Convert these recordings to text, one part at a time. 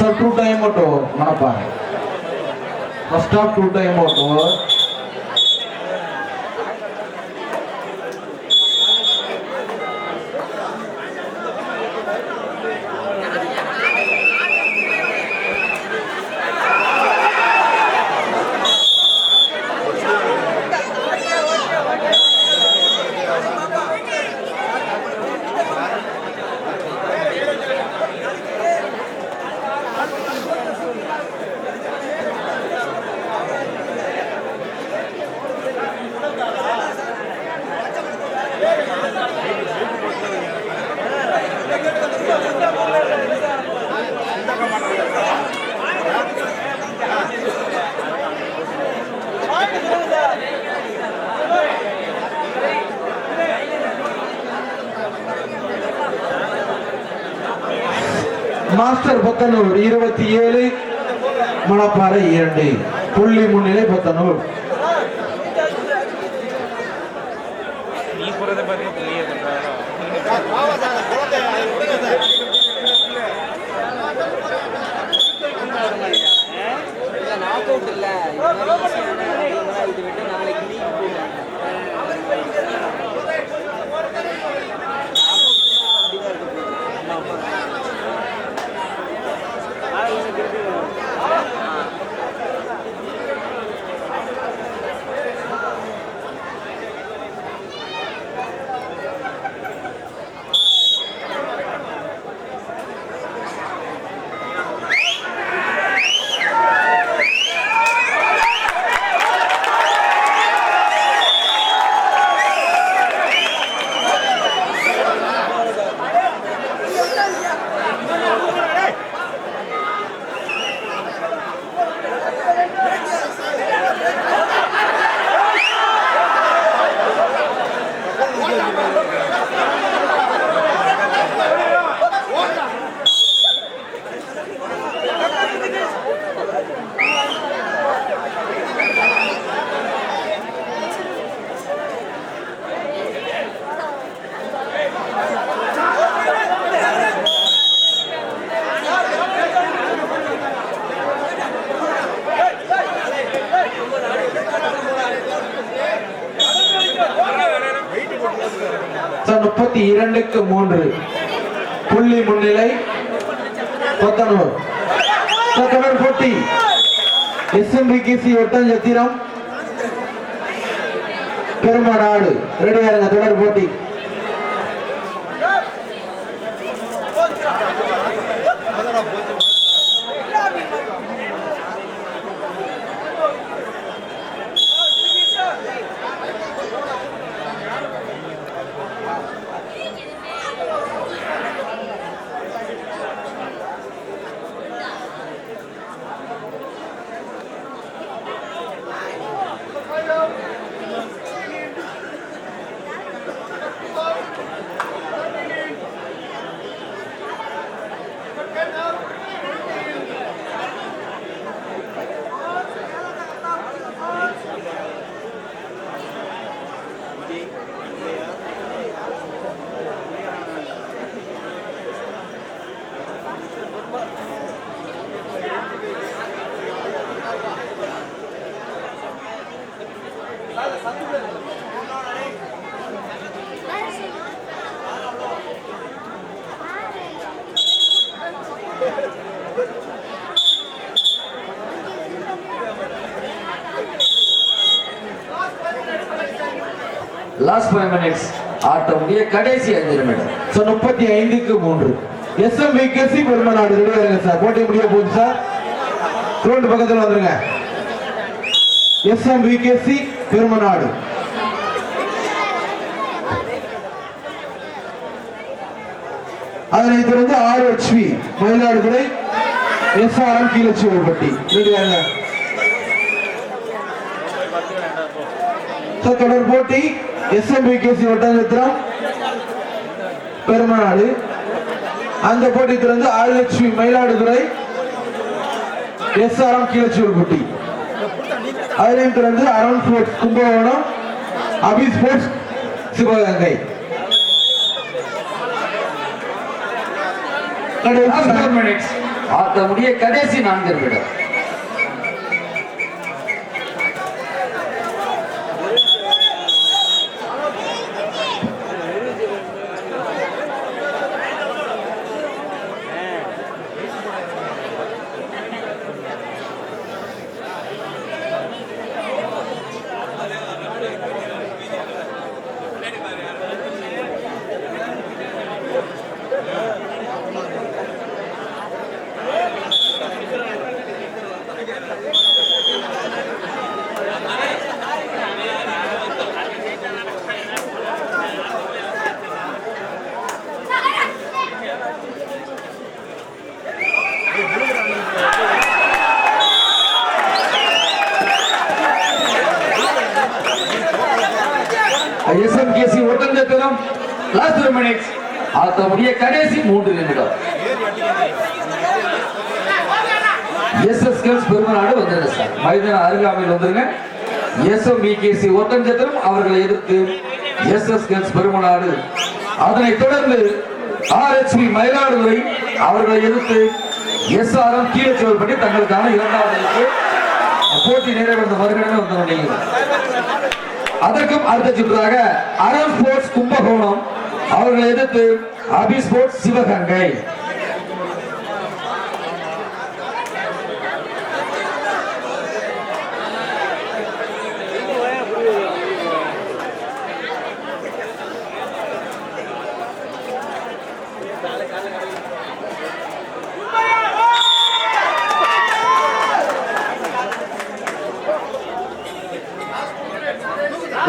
Master 2 time out over. Manapara. First half 2 time out over. Master Pathanur 27 Manapparai 2 புள்ளி முன்னிலை Pathanur. Sir 32க்கு 3 புள்ளி முன்னிலை பத்தனூர். தொடர் போட்டி SMBKC ஒட்டஞ்சத்திரம் பெருமநாடு ரெடியா இருங்க. தொடர் போட்டி லாஸ்ட் 5 மினிட்ஸ் ஆட்டம் முடிய கடைசி 5 நிமிடம். சோ 35க்கு 3 SMBKC பெருமநாடு ரெடியா இருங்க சார். போட்டி முடிய போகுது சார். கிரவுண்ட் பக்கத்துல வந்துருங்க. SMBKC பெருமநாடு அதனைத் தொடர்ந்து RHV மயிலாடுதுறை SRM கீழச்சிவல்பட்டி ரெடியா இருங்க. தொடர் போட்டி SMBKC ஒட்டஞ்சத்திரம் பெருமநாடு. அந்த போட்டி தொடர்ந்து RHV மயிலாடுதுறை SRM கீழச்சிவல்பட்டி. அதனைத் தொடர்ந்து அருண் ஸ்போர்ட்ஸ் கும்பகோணம் அபி ஸ்போர்ட்ஸ் சிவகங்கை. Last 4 minutes. ஆட்ட முடிய கடைசி 4 நிமிடம். SMKC Oddanchatram last 3 minutes. ஆட்ட முடிய கடைசி 3 நிமிடம். SS கேர்ள்ஸ் பெருமநாடு வந்துருங்க சார், மைதான அருகாமையில் வந்துருங்க. SMKC ஒட்டஞ்சத்திரம் அவர்களை எதிர்த்து SS கேர்ள்ஸ் பெருமநாடு, அதனைத் தொடர்ந்து RHB மயிலாடுதுறை அவர்களை எதிர்த்து SRM கீழச்சோல்பட்டி தங்களுக்கான 2வது போட்டி நிறைவடைந்த மறுகணமே வந்து. அதற்கும் அடுத்த சுற்றாக அறம் ஸ்போர்ட்ஸ் கும்பகோணம் அவர்களை எதிர்த்து Abhi sports Sivaganga.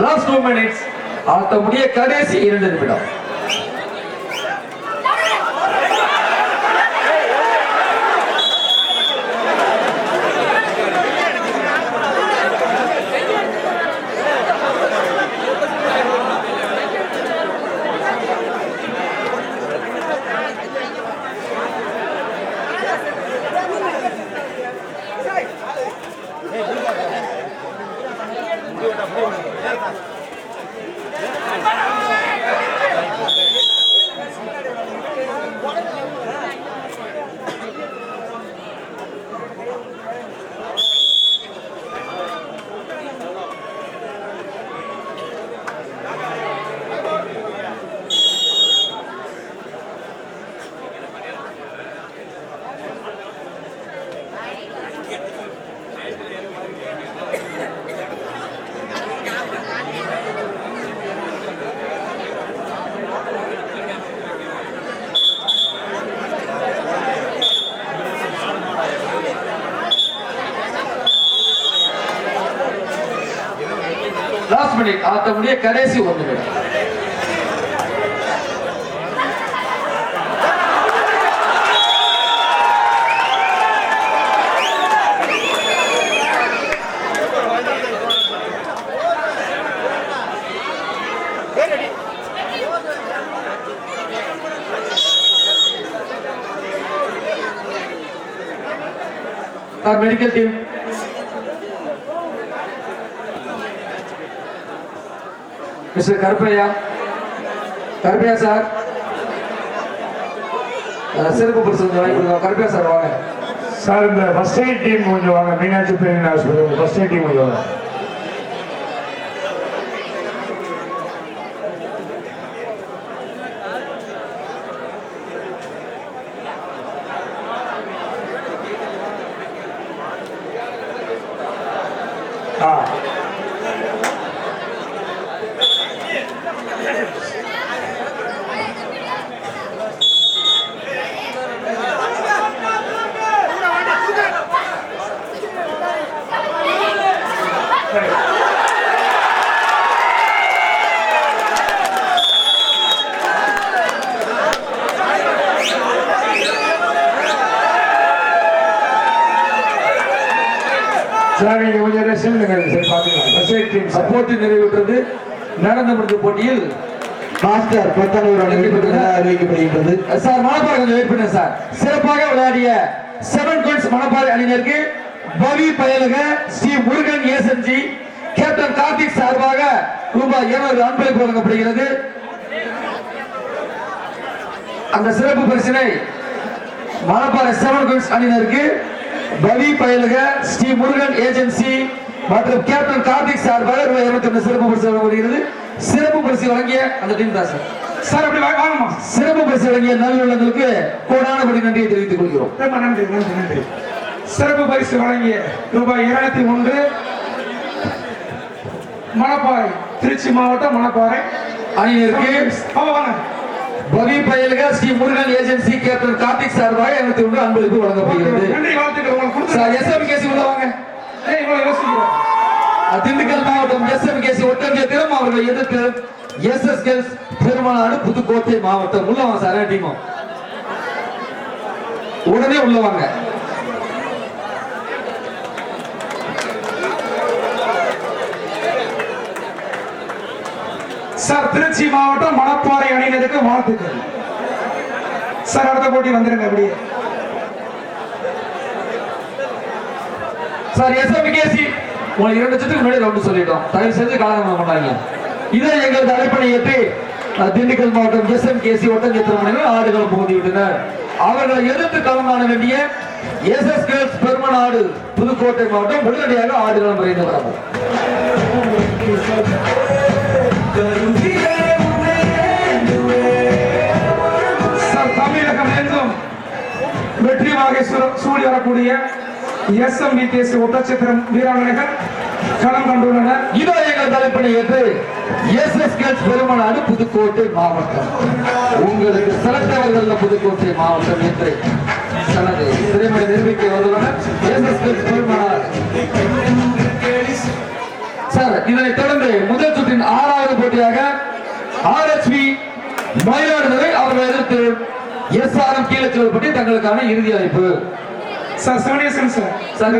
Last 2 minutes. ஆட்ட முடிய கடைசி 2 நிமிடம். Last minute. ஆட்ட முடிய கடைசி 1 நிமிடம். Our medical team. Mr. Karpaya sir சிறப்பு பரிசு வாங்கி கொடுங்க. கருப்பையா சார் வாங்க சார். இந்த ஃபர்ஸ்ட் எய்ட் டீம் கொஞ்சம் வாங்க. மீனாட்சி பெரியன் ஹாஸ்பிட்டல் ஃபர்ஸ்ட் எய்ட் டீம் கொஞ்சம் வாங்க. நிறைவேற்றது. நடந்து முடிந்த போட்டியில் மாஸ்டர் பத்தனூர் அறிவிக்கப்படுகின்றது. சார் மணப்பாறை கொஞ்சம் வெயிட் பண்ணுங்க சார். சிறப்பாக விளையாடிய 7 குயின்ஸ் மணப்பாறை அணியினருக்கு பவி பயலக ஸ்ரீ முருகன் ஏசன்ஜி கேப்டன் கார்த்திக் சார்பாக ரூபாய் 200 அன்பளிப்பு வழங்கப்படுகிறது. அந்த சிறப்பு பரிசினை மணப்பாறை செவன் குயின்ஸ் அணியினருக்கு பவி பயலுக ஸ்ரீ முருகன் ஏஜென்சி மற்றும் கேப்டன் கார்த்திக் சார்பாக ரூபாய் 21 சிறப்பு பரிசு வழங்கப்படுகிறது. சிறப்பு பரிசு வழங்கிய அந்த டீம் தான் சார். சார் அப்படி வாங்கம்மா. சிறப்பு பரிசு வழங்கிய நல்லுள்ளங்களுக்கு கோடானபடி நன்றியை தெரிவித்துக் கொள்கிறோம். ரொம்ப நன்றி நன்றி நன்றி. சிறப்பு பரிசு வழங்கிய ரூபாய் 201 மணப்பாறை திருச்சி மாவட்டம் மணப்பாறை அணியினருக்கு வாங்க. பவி பயலுக ஸ்ரீ முருகன் ஏஜென்சி கேப்டன் கார்த்திக் சார்பாக 201 அன்பளிப்பு வழங்கப்படுகிறது. நன்றி வாழ்த்துக்கள் உங்களுக்கு சார் எஸ்எம்கேசி உள்ள வாங்க. திண்டுக்கல் மாவட்டம் எஸ்எம்கேசி ஒட்டஞ்சத்திரம் அவர்களை எதிர்த்து எஸ்எஸ்கேஸ் பெருமாநாடு புதுக்கோட்டை மாவட்டம் உள்ள வாங்க சார். டீமும் உடனே உள்ள வாங்க. சார் திருச்சி மாவட்டம் மணப்பாறை அணியினருக்கு வாழ்த்துக்கள். சார் அடுத்த போட்டி வந்துருங்க அப்படியே. சார் எஸ்எம்கேசி உங்களை 2 லட்சத்துக்கு முன்னாடி ரவுண்ட் சொல்லிட்டோம். தயவு செஞ்சு காலதாமதம் பண்ணாங்க. இதை எங்களது அழைப்பனை ஏற்றி திண்டுக்கல் மாவட்டம் எஸ்எம்கேசி ஒட்டஞ்சத்திரம் ஆடுகளம் புகுந்துவிட்டனர். அவர்களை எதிர்த்து களம் காண வேண்டிய எஸ்எஸ்கேஸ் பெருமநாடு புதுக்கோட்டை மாவட்டம் உடனடியாக ஆடுகளம் விரைந்து வரவும். தமிழகம் எங்கும் வெற்றி வாகை சூடி வரக்கூடிய எஸ்எம்விகேசி ஒட்டச்சத்திரம் வீராங்கனைகள் களம் கண்டுள்ளனர். இதோ எங்கள் தலைப்பணி ஏற்று எஸ்எஸ்கேஸ் பெருமநாடு புதுக்கோட்டை மாவட்டம் உங்களுக்கு செலக்டவர்கள் புதுக்கோட்டை மாவட்டம் என்று தனது திறமை நிரூபிக்க வந்துள்ளனர். எஸ்எஸ்கேஸ் பெருமநாடு சார். இதனைத் தொடர்ந்து முதல் சுற்றின் 6வது போட்டியாக ஆர்எச்பி மயிலாடுதுறை அவர்களை எதிர்த்து எஸ்ஆர்எம் கீழச்சோல்பட்டி தங்களுக்கான இறுதி அழைப்பு. சார் சிவனேசன் சார்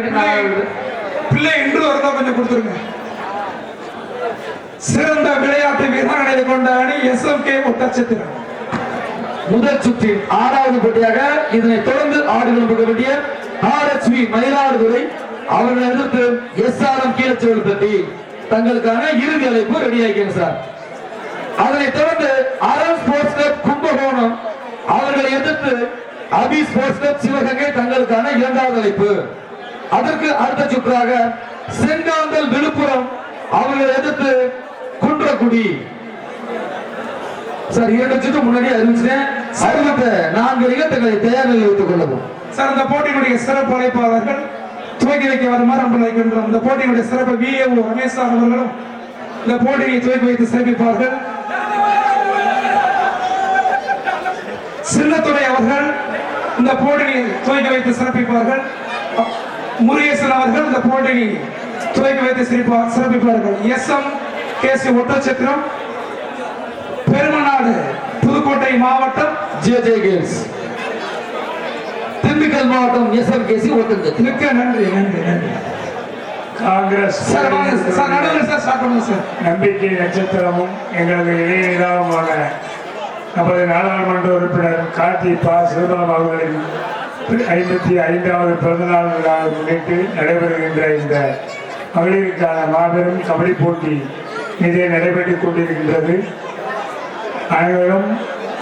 பிள்ளை என்று வருதா கொஞ்சம் கொடுத்துருங்க. சிறந்த விளையாட்டு வீராங்கனை கொண்ட அணி எஸ்எம்கே ஒட்டச்சத்திரம். முதல் சுற்றின் 6வது போட்டியாக இதனைத் தொடர்ந்து ஆடுகளம் புக வேண்டிய ஆர்எச்பி மயிலாடுதுறை அவர்களை எதிர்த்து எஸ்ஆர்எம் கீழச்சோல்பட்டி தங்களுக்கான இறுதி அழைப்பு ரெடி ஆகிங்க சார். அதனைத் தொடர்ந்து அரண் ஸ்போர்ட்ஸ் கிளப் கும்பகோணம் அவர்களை எதிர்த்து அபி ஸ்போர்ட்ஸ் கிளப் சிவகங்கை தங்களுக்கான 2வது அழைப்பு. அதற்கு அடுத்த சுற்றாக செங்காந்தல் விழுப்புரம் அவர்களை எதிர்த்து குன்றக்குடி சார். 2 சுற்று முன்னாடி அறிவிச்சேன். 64 இலக்கங்களை தயார் நிலையில் வைத்துக் கொள்ளவும். சார் இந்த போட்டியினுடைய சிறப்பு அழைப்பாளர்கள் துவக்கி வைக்க வருமாறு அன்பளிக்கின்றோம். இந்த போட்டியினுடைய சிறப்பு விஏஓ ரமேஷ் அவர்களும் இந்த போட்டியை துவக்கி வைத்து சிறப்பிப்பார்கள். சின்னத்துறை அவர்கள் இந்த போட்டியை துவக்கி வைத்து சிறப்பிப்பார்கள். முருகேசன் அவர்கள் இந்த போட்டியை துவக்கி வைத்து சிறப்பிப்பார்கள். எஸ்எம்கேசி ஒட்டச்சத்திரம் பெருமநாடு புதுக்கோட்டை மாவட்டம் ஜேஜே கேம்ஸ் திண்டுக்கல் மாவட்டம் எஸ்எம்கேசி ஒட்டஞ்சத்திரம். மிக்க நன்றி நன்றி நன்றி. காங்கிரஸ் நம்பிக்கை நட்சத்திரமும் எங்களது இளைஞரான நமது நாடாளுமன்ற உறுப்பினர் கார்த்தி பா சிதம்பரம் அவர்களின் 55வது பிறந்தநாள் விழாவை முன்னிட்டு நடைபெறுகின்ற இந்த மகளிருக்கான மாபெரும் கபடி போட்டி இதே நடைபெற்றுக் கொண்டிருக்கின்றது. அனைவரும்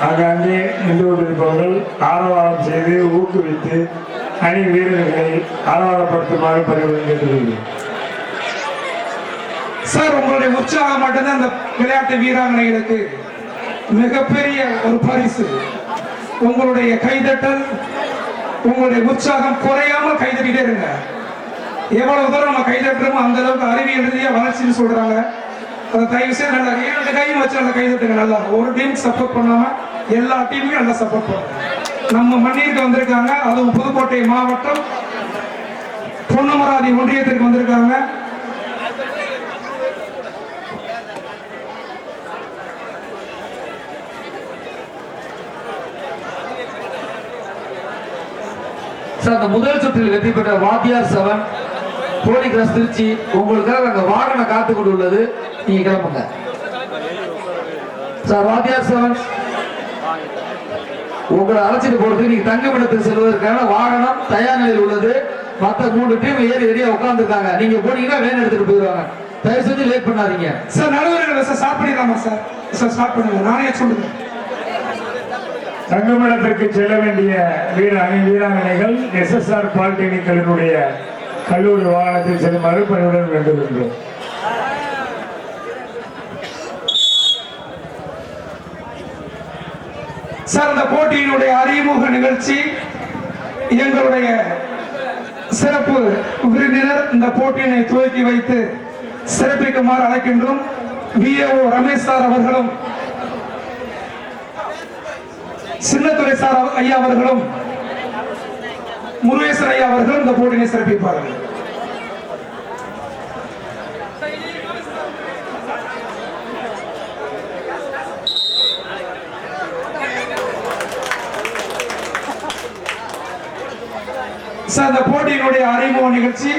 ஆங்காங்கே நின்று கொண்டிருப்பவர்கள் ஆரவாரம் செய்து ஊக்குவித்து அணி வீரர்களை ஆரவாரப்படுத்துமாறு பரிந்துரைக்கிறேன். சார் உங்களுடைய உற்சாகம் மட்டும்தான் அந்த விளையாட்டு வீராங்கனைகளுக்கு மிகப்பெரிய ஒரு பரிசு. உங்களுடைய கைதட்டல் உங்களுடைய உற்சாகம் குறையாமல் கைதட்டிட்டே இருங்க. எவ்வளவு தூரம் நம்ம கைதட்டுறோமோ அந்த அளவுக்கு அறிவியல் ரீதியா வளர்ச்சின்னு சொல்றாங்க. அதை தயவு செய்து நல்லா 2 கையும் வச்சு அந்த கைதட்டுங்க. நல்லா ஒரு டீம் சப்போர்ட் பண்ணாம எல்லா டீமும் நல்லா சப்போர்ட் பண்ணுங்க. நம்ம மண்ணிற்கு வந்திருக்காங்க. அதுவும் புதுக்கோட்டை மாவட்டம் பொன்னமராதி ஒன்றியத்திற்கு வந்திருக்காங்க. சார் அந்த முதல் சுற்றில் வெற்றி பெற்ற வாத்தியார் 7 போலி கிராஸ் திருச்சி உங்களுக்காக அங்க வாகனம் காத்து கொண்டு உள்ளது. நீங்க கிளம்புங்க சார். வாத்தியார் 7 உங்களை அழைச்சிட்டு போறதுக்கு நீங்க தங்குமிடத்துக்கு செல்வதற்கான வாகனம் தயார் நிலையில் உள்ளது. மற்ற 3 டீம் ஏறி ரெடியா உட்கார்ந்துருக்காங்க. நீங்க போனீங்கன்னா வேன் எடுத்துட்டு போயிடுவாங்க. தயவு செஞ்சு லேட் பண்ணாதீங்க சார். நடுவர்கள் சார் ஸ்டார்ட் பண்ணிடலாமா சார்? சார் ஸ்டார்ட் பண்ணுங்க. நானே சொல்லுங்க. தங்குமிடத்திற்கு செல்ல வேண்டிய வீராங்கனைகள் SSR பாலிடெக்னிக்களினுடைய கல்லூரி வாகனத்தில் செல்லுமாறு பணியுடன் வேண்டுகின்றோம். சார், இந்த போட்டியினுடைய அறிமுக நிகழ்ச்சி எங்களுடைய சிறப்பு விருந்தினர் இந்த போட்டியினை துவக்கி வைத்து சிறப்பிக்குமாறு அழைக்கின்றோம். VAO ரமேஷ் சார் அவர்களும் சின்னத்துறை சார் ஐயா அவர்களும் முருகேசன் ஐயா அவர்களும் இந்த போட்டியினை சிறப்பிப்பார்கள். சார், இந்த போட்டியினுடைய அறிமுக நிகழ்ச்சி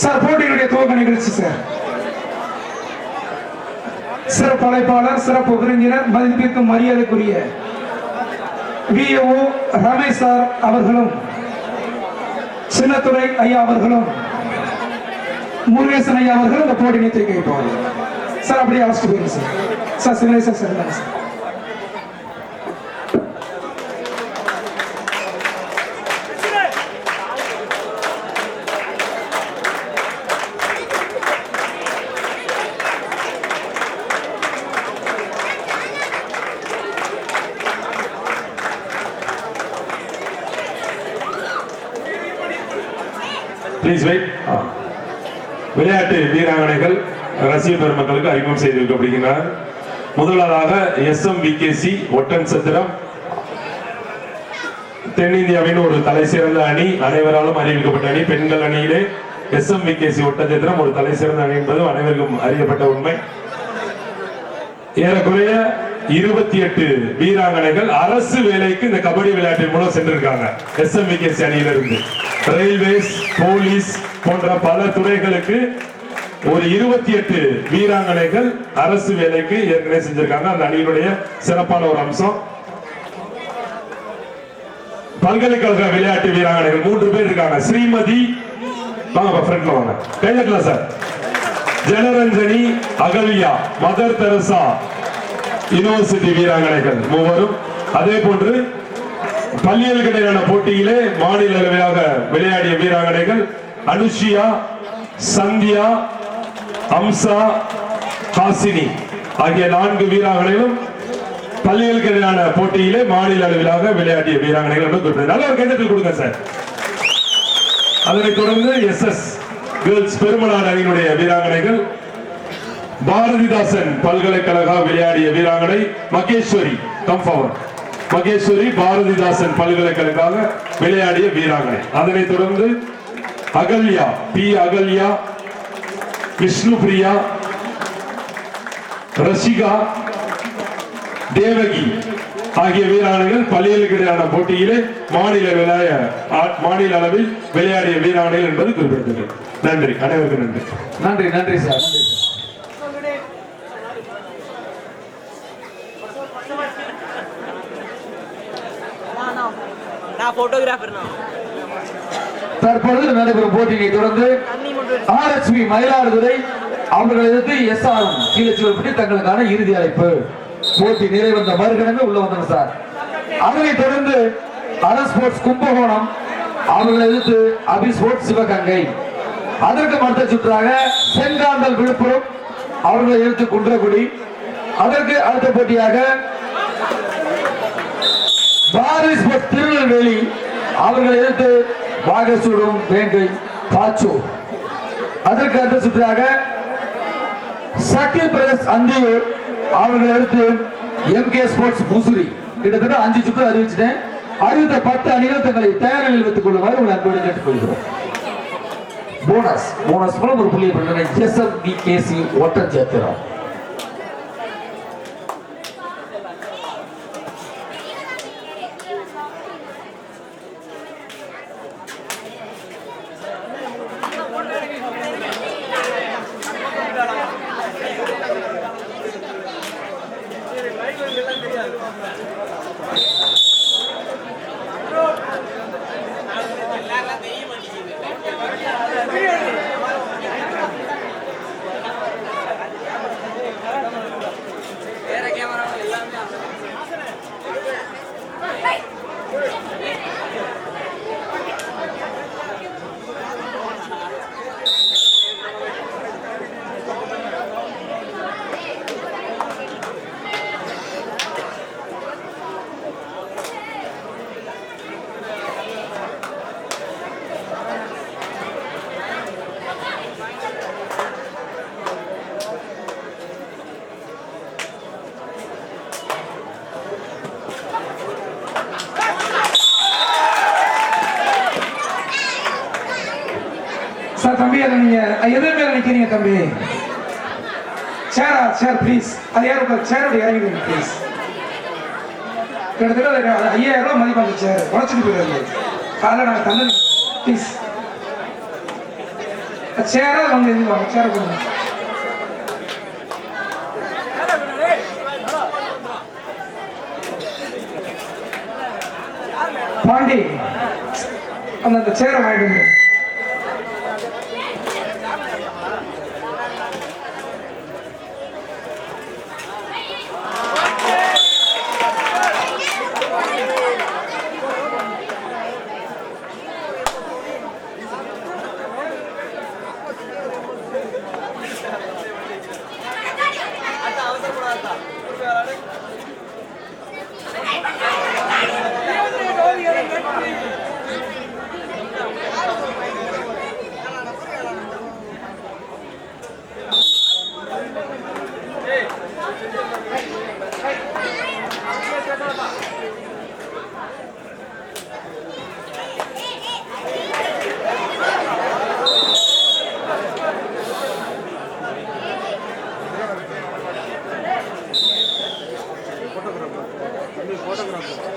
சார், போட்டியினுடைய துவக்க நிகழ்ச்சி சார். சிறப்பு அழைப்பாளர், சிறப்பு விருந்தினர், மதிப்பிற்கும் மரியாதைக்குரிய VAO ரமேஷ் சார் அவர்களும் சின்னத்துறை ஐயா அவர்களும் முருகேசன் ஐயா அவர்களும் இந்த போட்டியை தூக்கி வைப்பார்கள். சார், அப்படியே அழைச்சிட்டு போயிருங்க சார். சார், சிலை சார் சார். Please wait. விளையாட்டு வீராங்கனைகள் ரசிக பெருமக்களுக்கு அறிமுகம் செய்து வைக்கப்படுகிறார். முதலாவதாக SMVKC ஒட்டன் சத்திரம் தென்னிந்தியாவின் ஒரு தலை சிறந்த அணி, அனைவராலும் அறிவிக்கப்பட்ட அணி. பெண்கள் அணியிலே SMVKC ஒட்டன் சத்திரம் ஒரு தலை சிறந்த அணி என்பது அனைவருக்கும் அறியப்பட்ட உண்மை. ஏறக்குறைய 28 வீராங்கனைகள் அரசு வேலைக்கு இந்த கபடி விளையாட்டின் மூலம் சென்றிருக்காங்க. SMVKC அணியிலிருந்து ரயில்வேஸ், போலீஸ் போன்ற பல துறைகளுக்கு ஒரு 28 வீராங்கனைகள் அரசு வேலைக்கு ஏற்கனவே செஞ்சிருக்காங்க. அந்த அணியினுடைய சிறப்பான ஒரு அம்சம். பல்கலைக்கழக விளையாட்டு வீராங்கனைகள் 3 பேர் இருக்காங்க. ஸ்ரீமதி, வாங்க ஃப்ரண்ட்ல வாங்க, கையெழுத்துல sir. Janaranjani, Ahalya, Mother Teresa university வீராங்கனைகள் 3. அதே போன்று பள்ளிகளுக்கிடையிலான போட்டியிலே மாநில அளவிலாக விளையாடிய வீராங்கனைகள் அனுஷியா, சந்தியா, அம்சா, ஹாசினி ஆகிய 4 வீராங்கனைகளும் பள்ளிகளுக்கிடையிலான போட்டியிலே மாநில அளவிலாக விளையாடிய வீராங்கனைகள். நல்ல ஒரு கைதட்டல் கொடுங்க சார். அதனைத் தொடர்ந்து SS கேர்ள்ஸ் பெருமனார் அணியினுடைய வீராங்கனைகள் பாரதிதாசன் பல்கலைக்கழக விளையாடிய வீராங்கனை மகேஸ்வரி, கம் ஃபார்வர்ட். மகேஸ்வரி பாரதிதாசன் பல்கலைக்கழக விளையாடிய வீராங்கனை. அதனைத் தொடர்ந்து அகல்யா, அகல்யா, விஷ்ணுபிரியா, ரஷிகா, தேவகி ஆகிய வீராங்கனைகள் பள்ளிகளுக்கிடையான போட்டியிலே மாநில அளவில் விளையாடிய வீராங்கனைகள் என்பது குறிப்பிடத்தக்கது. நன்றி, அனைவருக்கும் நன்றி. நன்றி, நன்றி சார். தற்பொழுது நடைபெறும் போட்டியை தொடர்ந்து RHB மயிலாடுதுறை அவர்கள் எதிர்த்து SRM கீழச்சிவல்பட்டி தங்களுக்கான இறுதி அழைப்பு. போட்டி நிறைவந்த மறுகணமே உள்ள வந்தனர் சார். அதனைத் தொடர்ந்து ஸ்போர்ட்ஸ் கும்பகோணம் அவர்கள் எதிர்த்து அபி ஸ்போர்ட்ஸ் சிவகங்கை. அதற்கு அடுத்த சுற்றாக செங்காந்தல் விழுப்புரம் அவர்களை எதிர்த்து குன்றக்குடி. அதற்கு அடுத்த போட்டியாக பாரதி ஸ்போர்ட்ஸ் திருநெல்வேலி அவர்களை எதிர்த்து வாகசூடும் வேங்கை பாச்சு. அதற்கு அடுத்த சுற்றாக சக்கில் பிரதேஷ் அந்தியூர் அவர்களை எடுத்து MK ஸ்போர்ட்ஸ் முசிறி. கிட்டத்தட்ட 5 சுற்று அறிவிச்சிட்டேன். அறிவித்த 10 அணிகள் தங்களை தயார் நிலையில் வைத்துக் கொள்ளுமாறு உங்களை அன்போடு கேட்டுக்கொள்கிறோம். போனஸ் மூலம் ஒரு புள்ளியை பெற்ற SMVKC ஒட்டன் சத்திரம். சார் தம்பி அதை நீங்க எது மேல நிக்கிறீங்க தம்பி? சேர் ப்ளீஸ். அது யாரும் சேரோட இறங்கிடுங்க ப்ளீஸ். கிட்டத்தட்ட 5000 ரூபாய் மதிப்பு அந்த சேர் உடச்சிட்டு போயிடுறது. காலைல நாங்கள் தந்து ப்ளீஸ் சேரா வந்து எழுதிவாங்க. சேரை கொடுங்க. பாண்டி அந்த சேரை வாங்கிடுங்க. photographer.